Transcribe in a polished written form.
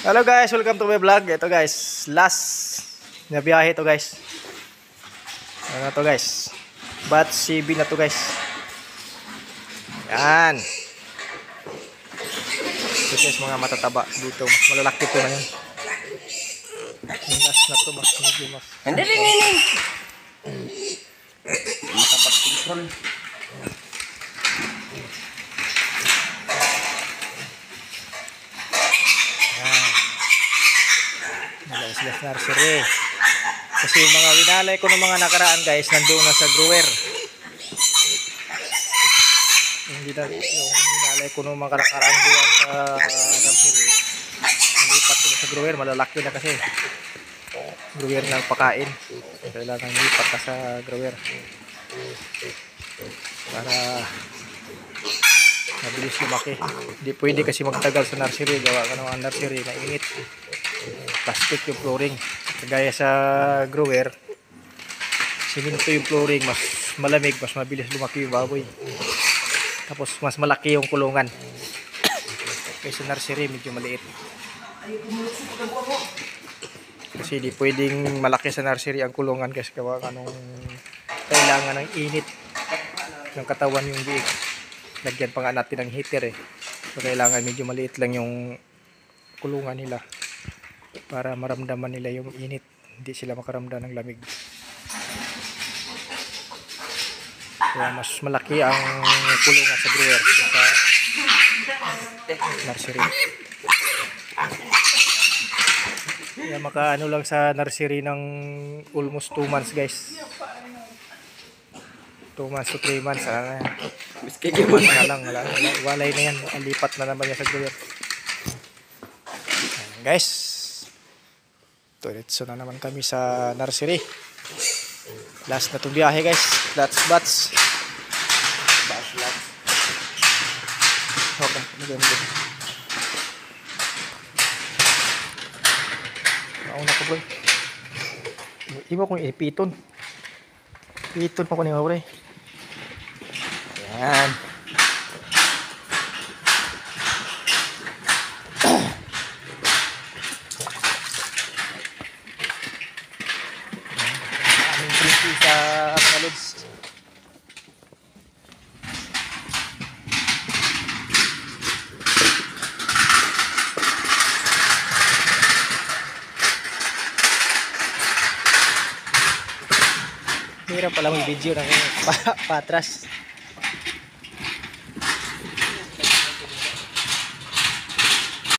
Hello guys, welcome to my vlog. Ito guys, last na biyahe to guys. Ano to guys? Bat CB na to guys. Yan. Ito guys, mga matataba dito. Mas malalaki to na yun. Yung last na to, mas medyo mas. Hindi rin. Makapag-control. Guys, nursery. Kasi yung mga winalay ko ng mga nakaraan guys, nandoon na sa grower. Yung winalay ko ng mga nakaraan doon sa nursery. Nalipat ko sa grower, malalaki na kasi. Grower ng pakain. Kailangan lipat ka sa grower. Para mabilis lumaki. Hindi pwede kasi magtagal sa nursery. Gawa ka ng nursery na init. Plastic yung flooring, kagaya sa grower siminto yung flooring, mas malamig, mas mabilis lumaki yung baboy, tapos mas malaki yung kulungan. Kaysa nursery medyo maliit, kasi di pwedeng malaki sa nursery ang kulungan kasi gawa anong kailangan ng init ng katawan yung biik. Lagyan pa nga natin ng heater so kailangan medyo maliit lang yung kulungan nila para maramdaman nila yung init, hindi sila makaramdam ng lamig. Kaya mas malaki ang kulungan sa grower sa nursery. Kaya makaano lang sa nursery ng almost 2 months guys. 2 months to 3 months. 2 months na lang, walay na yan. Lipat na naman yan sa grower. Guys, diretso na naman kami sa nursery. Last na itong biyahe guys. Lots bats. Okay, maganda. Mauna ko boy. Iba kong ipiton. Ipiton pa ko niya bro. Ayan. Sa mga lods. Hirap pala may video ng patras.